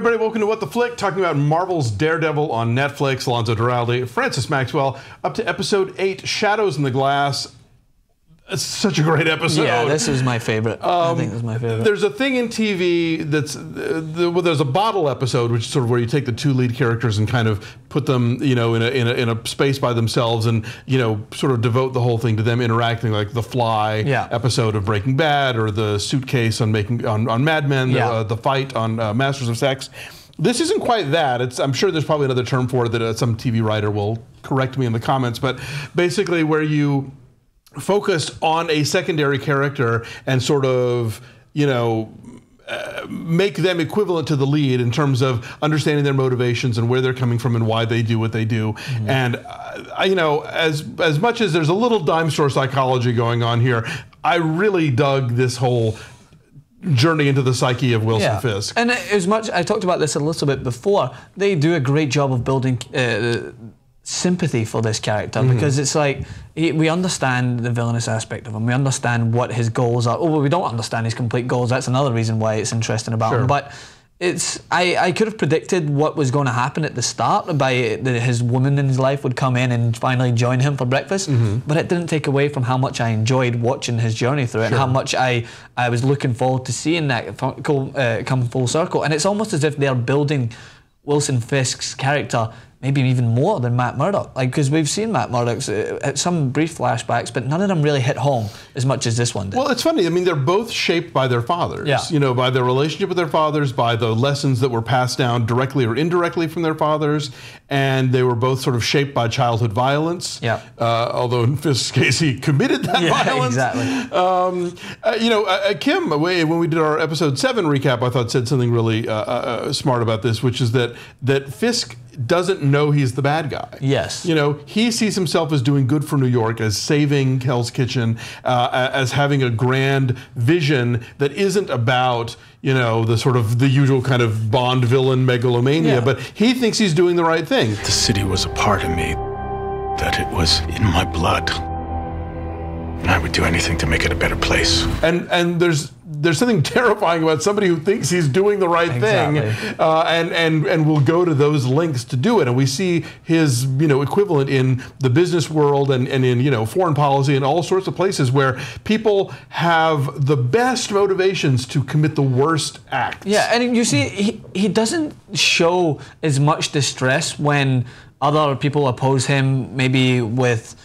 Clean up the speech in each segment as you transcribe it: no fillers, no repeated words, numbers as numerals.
Everybody, welcome to What the Flick, talking about Marvel's Daredevil on Netflix. Alonso Duralde, Francis Maxwell, up to episode 8, Shadows in the Glass. It's such a great episode. Yeah, this is my favorite. I think this is my favorite. There's a thing in TV that's, well, there's a bottle episode, which is sort of where you take the two lead characters and kind of put them, you know, in a space by themselves, and you know, sort of devote the whole thing to them interacting, like the Fly episode of Breaking Bad, or the suitcase on Mad Men, the fight on Masters of Sex. This isn't quite that. I'm sure there's probably another term for it that some TV writer will correct me in the comments, but basically where you focused on a secondary character and sort of, you know, make them equivalent to the lead in terms of understanding their motivations and where they're coming from and why they do what they do. Mm-hmm. And you know, as much as there's a little dime store psychology going on here, I really dug this whole journey into the psyche of Wilson Fisk. And as much, I talked about this a little bit before, they do a great job of building sympathy for this character, because it's like we understand the villainous aspect of him, we understand what his goals are. Oh, well, we don't understand his complete goals. That's another reason why it's interesting about him. But it's I could have predicted what was going to happen at the start by his woman in his life would come in and finally join him for breakfast, but it didn't take away from how much I enjoyed watching his journey through it, and how much I was looking forward to seeing that come full circle. And it's almost as if they're building Wilson Fisk's character maybe even more than Matt Murdock, like, because we've seen Matt Murdock's some brief flashbacks, but none of them really hit home as much as this one did. Well, it's funny. I mean, they're both shaped by their fathers. Yeah. You know, by their relationship with their fathers, by the lessons that were passed down directly or indirectly from their fathers, and they were both sort of shaped by childhood violence. Yeah. Although in Fisk's case, he committed that violence. Exactly. You know, Kim, when we did our episode 7 recap, I thought said something really smart about this, which is that Fisk doesn't know he's the bad guy. Yes. You know, he sees himself as doing good for New York, as saving Hell's Kitchen, as having a grand vision that isn't about, you know, the sort of the usual kind of Bond villain megalomania, but he thinks he's doing the right thing. The city was a part of me, that it was in my blood. And I would do anything to make it a better place. And there's something terrifying about somebody who thinks he's doing the right thing, and will go to those lengths to do it. And we see his, you know, equivalent in the business world and in, you know, foreign policy and all sorts of places where people have the best motivations to commit the worst acts. Yeah, and you see, he doesn't show as much distress when other people oppose him, maybe with,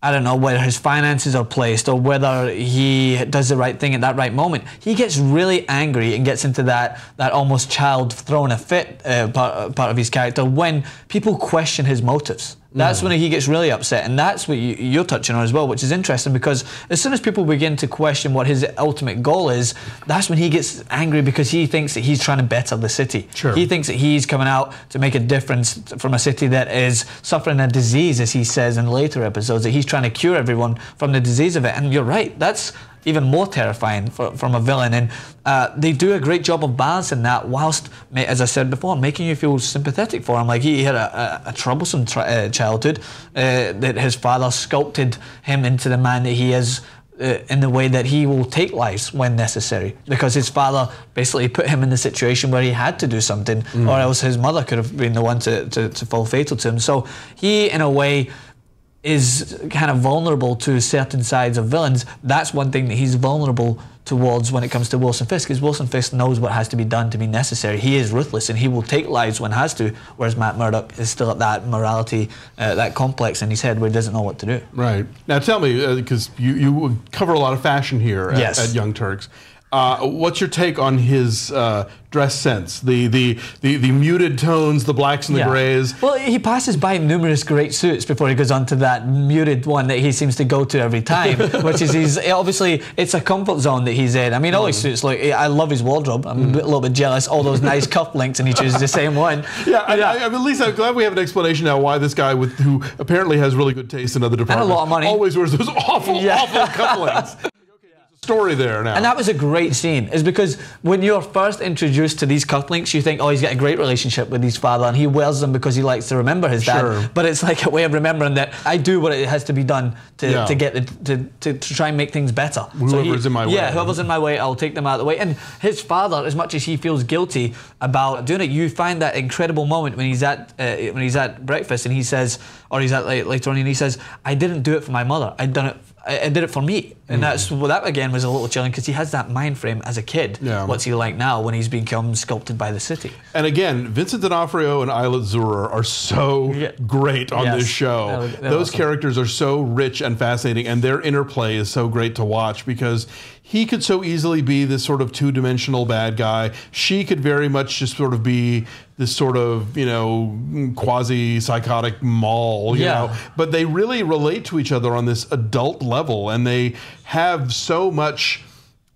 I don't know, whether his finances are placed or whether he does the right thing at that right moment. He gets really angry and gets into that almost child throwing a fit part of his character when people question his motives. That's when he gets really upset, and that's what you're touching on as well, which is interesting, because as soon as people begin to question what his ultimate goal is, that's when he gets angry, because he thinks that he's trying to better the city. Sure. He thinks that he's coming out to make a difference from a city that is suffering a disease, as he says in later episodes, that he's trying to cure everyone from the disease of it. And you're right, that's even more terrifying from a villain, and they do a great job of balancing that whilst, as I said before, making you feel sympathetic for him. Like, he had a troublesome childhood, that his father sculpted him into the man that he is, in the way that he will take lives when necessary, because his father basically put him in the situation where he had to do something, or else his mother could have been the one to fall fatal to him. So he, in a way, is kind of vulnerable to certain sides of villains. That's one thing that he's vulnerable towards when it comes to Wilson Fisk, is Wilson Fisk knows what has to be done to be necessary. He is ruthless, and he will take lives when has to, whereas Matt Murdock is still at that morality, that complex in his head where he doesn't know what to do. Right. Now tell me, because you cover a lot of fashion here at Young Turks, what's your take on his dress sense? The muted tones, the blacks and the grays. Well, he passes by numerous great suits before he goes on to that muted one that he seems to go to every time, which is obviously it's a comfort zone that he's in. I mean, all his suits look. I love his wardrobe. I'm a little bit jealous. All those nice cufflinks, and he chooses the same one. At least I'm glad we have an explanation now why this guy who apparently has really good taste in other departments and a lot of money always wears those awful cufflinks. story there now. And that was a great scene, is because when you're first introduced to these cufflinks, you think, oh, he's got a great relationship with his father, and he wears them because he likes to remember his dad. Sure. But it's like a way of remembering that I do what it has to be done to get to try and make things better. Whoever's in my way. Yeah, whoever's in my way, I'll take them out of the way. And his father, as much as he feels guilty about doing it, you find that incredible moment when he's at breakfast and he says, or he's at later on, and he says, I didn't do it for my mother. I did it for me. And that again was a little chilling, because he has that mind frame as a kid. Yeah. What's he like now when he's become sculpted by the city? And again, Vincent D'Onofrio and Isla Zurer are so great on this show. They're Those awesome. characters are so rich and fascinating, and their interplay is so great to watch, because he could so easily be this sort of two-dimensional bad guy. She could very much just sort of be this sort of, quasi-psychotic mall, you know. But they really relate to each other on this adult level, and they have so much...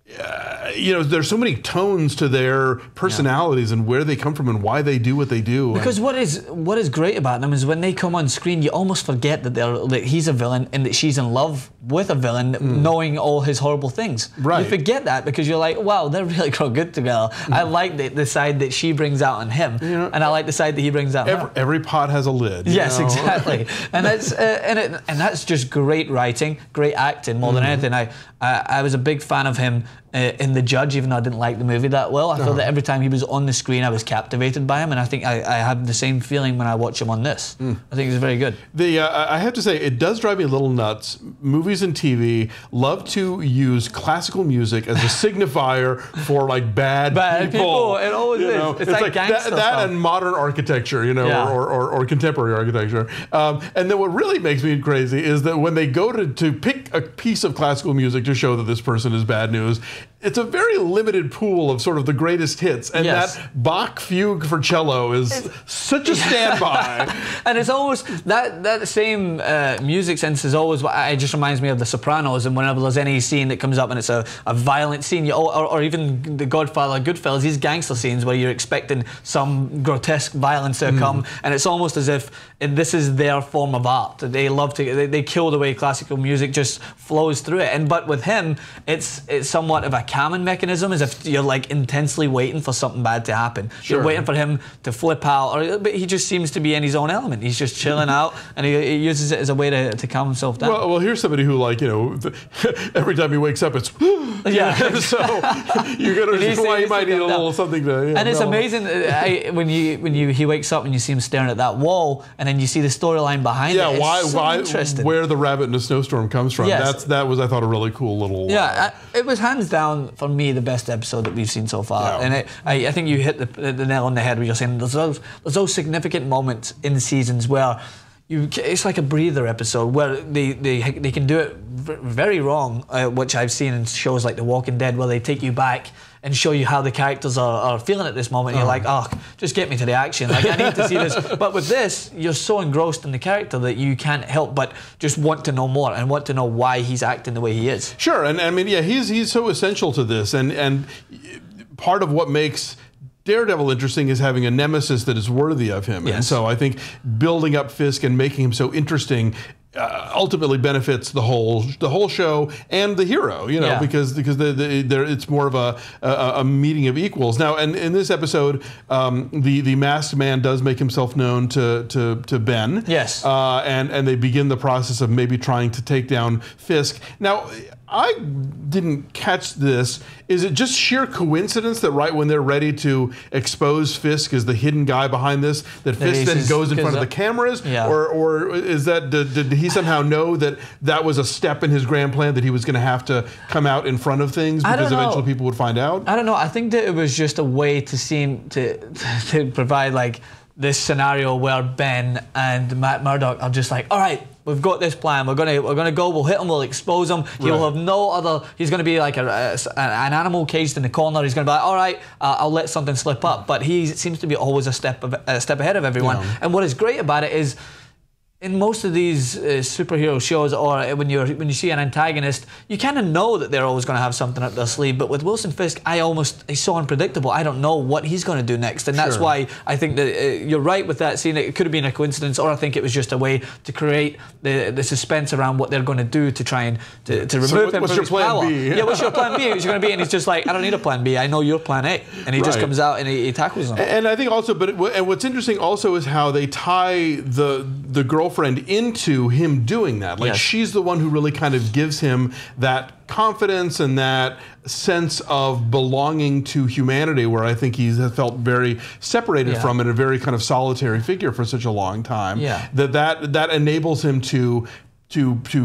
there's so many tones to their personalities and where they come from and why they do what they do. Because what is great about them is when they come on screen, you almost forget that he's a villain and that she's in love with a villain, knowing all his horrible things. Right. You forget that because you're like, wow, they're really good together. I like the side that she brings out on him, and I like the side that he brings out on her. Every pot has a lid. Yes, exactly. And that's and that's just great writing, great acting more than anything. I was a big fan of him in The Judge, even though I didn't like the movie that well. I felt that every time he was on the screen, I was captivated by him, and I think I have the same feeling when I watch him on this. I think he's very good. I have to say, it does drive me a little nuts. Movies and TV love to use classical music as a signifier for like bad people. It always is. It's like gangster that stuff. and modern architecture, or contemporary architecture. And then what really makes me crazy is that when they go to pick a piece of classical music to show that this person is bad news, it's a very limited pool of sort of the greatest hits, and that Bach fugue for cello is such a standby. And it's almost that same music sense is always what it just reminds me of The Sopranos. And whenever there's any scene that comes up and it's a violent scene, or even The Godfather, Goodfellas, these gangster scenes where you're expecting some grotesque violence to come, and it's almost as if this is their form of art. They love to they kill the way classical music just flows through it. But with him, it's somewhat of a calming mechanism, as if you're like intensely waiting for something bad to happen. Sure. You're waiting for him to flip out, but he just seems to be in his own element. He's just chilling out, and he uses it as a way to calm himself down. Well, here's somebody who, like, every time he wakes up, it's so you can understand why he might need a little something to. And it's amazing when he wakes up and you see him staring at that wall, and then you see the storyline behind it. Yeah, why interesting. where the rabbit in a snowstorm comes from. Yes. That was, I thought, a really cool little. Yeah, it was hands down for me the best episode that we've seen so far, and I think you hit the nail on the head when you're saying there's those significant moments in seasons where it's like a breather episode where they can do it very wrong, which I've seen in shows like The Walking Dead, where they take you back and show you how the characters are feeling at this moment. You're like, oh, just get me to the action. Like, I need to see this. But with this, you're so engrossed in the character that you can't help but just want to know more and want to know why he's acting the way he is. Sure, and I mean, he's so essential to this, and part of what makes Daredevil interesting is having a nemesis that is worthy of him. Yes. And so I think building up Fisk and making him so interesting ultimately benefits the whole show and the hero, because it's more of a meeting of equals. Now, and in this episode, the masked man does make himself known to Ben. Yes. And they begin the process of maybe trying to take down Fisk. Now, I didn't catch this. Is it just sheer coincidence that right when they're ready to expose Fisk as the hidden guy behind this, that Fisk then goes in front of the cameras? Yeah. Or is that, did he somehow know that was a step in his grand plan, that he was going to have to come out in front of things because eventually people would find out? I don't know. I think that it was just a way to seem to provide like this scenario where Ben and Matt Murdock are just like, all right, we've got this plan. We're gonna go. We'll hit him. We'll expose him. He'll have no other. He's gonna be like an animal caged in the corner. He's gonna be like, all right, I'll let something slip up. But he seems to be always a step ahead of everyone. Yeah. And what is great about it is, in most of these superhero shows, or when you see an antagonist, you kind of know that they're always going to have something up their sleeve. But with Wilson Fisk, he's so unpredictable. I don't know what he's going to do next, and that's why I think that you're right with that scene. It could have been a coincidence, or I think it was just a way to create the suspense around what they're going to do to try and to remove him from his power. Yeah, what's your plan B? What's your going to be? And he's just like, I don't need a plan B. I know your plan A, and he just comes out and he tackles them. And I think also, and what's interesting also is how they tie the girlfriend into him doing that. Like she's the one who really kind of gives him that confidence and that sense of belonging to humanity, where I think he's felt very separated from it, a very kind of solitary figure for such a long time. Yeah. That enables him to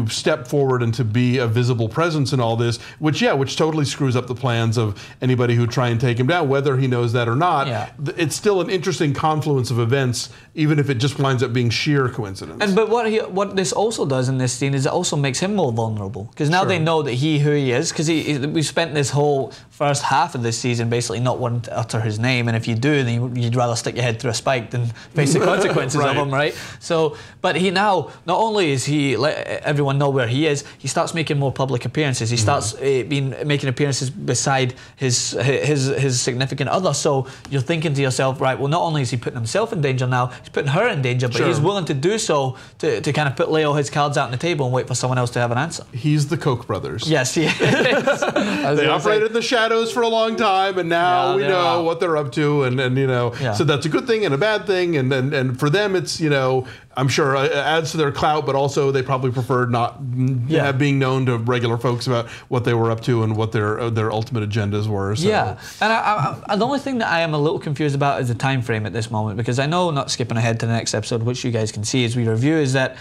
step forward and to be a visible presence in all this, which totally screws up the plans of anybody who try and take him down, whether he knows that or not. Yeah. It's still an interesting confluence of events, even if it just winds up being sheer coincidence. But what this also does in this scene is it also makes him more vulnerable, because now they know that who he is, because we've spent this whole first half of this season basically not wanting to utter his name, and if you do, then you'd rather stick your head through a spike than face the consequences of them, right? So, but he now, not only is he let everyone know where he is, he starts making more public appearances. He starts making appearances beside his significant other. So you're thinking to yourself, right, well, not only is he putting himself in danger now, he's putting her in danger, but he's willing to do so to kind of lay all his cards out on the table and wait for someone else to have an answer. He's the Koch brothers. Yes, he is. They operated in the shadows for a long time, and now we know what they're up to, and so that's a good thing and a bad thing, and for them it's, I'm sure it adds to their clout, but also they probably preferred not being known to regular folks about what they were up to and what their ultimate agendas were. So. Yeah, and the only thing that I am a little confused about is the time frame at this moment, because I know, not skipping ahead to the next episode, which you guys can see as we review, is that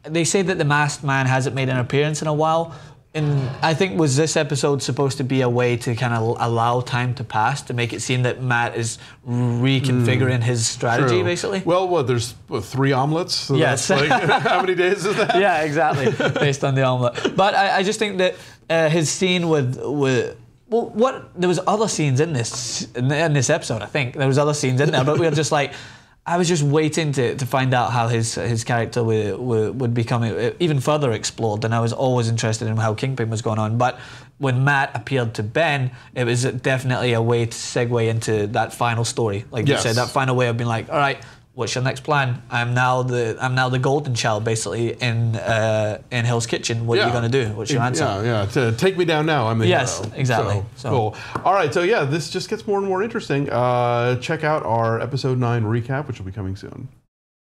they say that the Masked Man hasn't made an appearance in a while. And I think, was this episode supposed to be a way to kind of allow time to pass, to make it seem that Matt is reconfiguring his strategy, basically? Well, there's 3 omelets? So yes. That's like, how many days is that? Yeah, exactly, based on the omelet. But I just think that his scene with there was other scenes in this episode, I think. There was other scenes in there, but we were just like, I was just waiting to find out how his character would become even further explored, and I was always interested in how Kingpin was going on. But when Matt appeared to Ben, it was definitely a way to segue into that final story. Like you said, that final way of being like, all right, what's your next plan? I'm now the golden child, basically, in Hell's Kitchen. What are you going to do? What's your answer? Take me down now. I'm the hero. Exactly. So cool. All right, so this just gets more and more interesting. Check out our episode 9 recap, which will be coming soon.